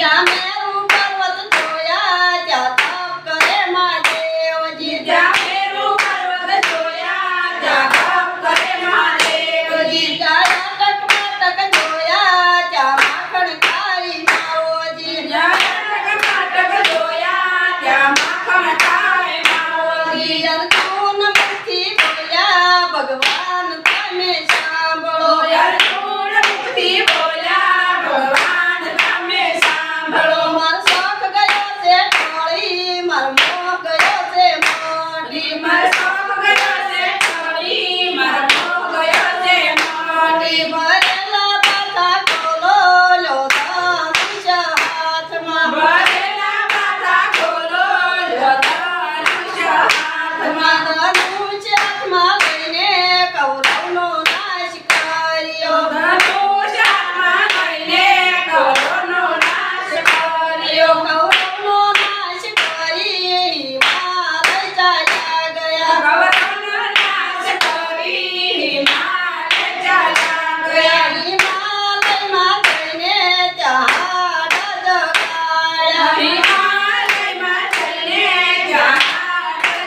જ્યાં મેરુ પર્વત જોયા ત્યાં તપ કરે મહાદેવજી. જ્યાં મેરુ પર્વત જોયા ત્યાં તપ કરે મહાદેવજી. જ્યાં અટક માટક જોયા ત્યાં માખણ ખાઈ માવોજી. જ્યાં અટક માટક જોયા ત્યાં માખણ ખાય માવોજી. અર્જુન મુખથી બોલ્યા ભગવાન તમે સાંભળો. અર્જુન મુખથી બોલ્યા ભગવાન તમે સાંભળો. મારો શોખ ગયો છે ટોળી, મારો મોહ ગયો છે મોટી. મારો શોખ ગયો છે ટોળી, મારો મોહ ગયો છે મોટી. ભરેલા પાથા ખોલો, લો ધનુષ હાથમાં. ભરેલા પાથા ખોલો, લો ધનુષ હાથમાં. ધનુષ હાથમાં લઈને કૌરવનો નાશ કર્યો. ધનુષ હાથમાં લઈને કૌરવનો નાશ કર્યો. કૌરવનો નાશ કરી હિમાલય ચાલ્યા ગયા. કૌરવનો નાશ કરી હિમાલય ચાલ્યા ગયા. હિમાલયમાં જઈને ત્યાં જગાડ્યા. હિમાલયમાં જઈને ત્યાં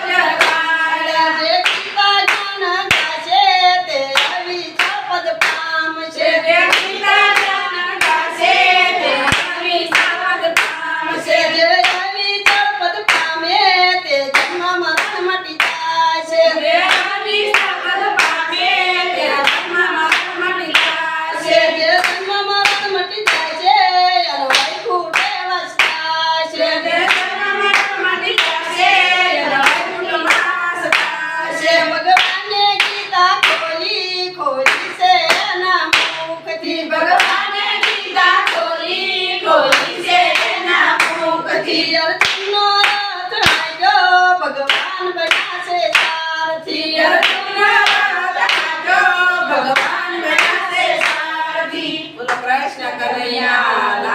જગાડ્યા. જે ગીતા જ્ઞાન ગાશે તે અવિચળ પદ પામશે. જે ગીતા જ્ઞાન ગાશે તે અવિચળ પદ પામશે. જે અવિચળ પદ પામે તે જન્મ મરણ મટી જાશે. જે અવિચળ પદ પામે તે જન્મ મરણ મટી જાશે. જે જન્મ મરણ મટી જાશે એનો વૈકુંઠે વસતાશે. જે જન્મ મરણ મટી જાશે એનો વૈકુંઠ વાસ થશે. ભગવાને ગીતા ખોલી ખોલી છે એના મુખથી. ભગવાને ગીતા ખોલી ખોલી છે એના મુખથી. અર્જુનનો રથ હાંક્યો, ભગવાન બન્યા છે સારથી. અર્જુનનો રથ હાંક્યો, ભગવાન બન્યા છે સારથી. બોલો કૃષ્ણ કનૈયા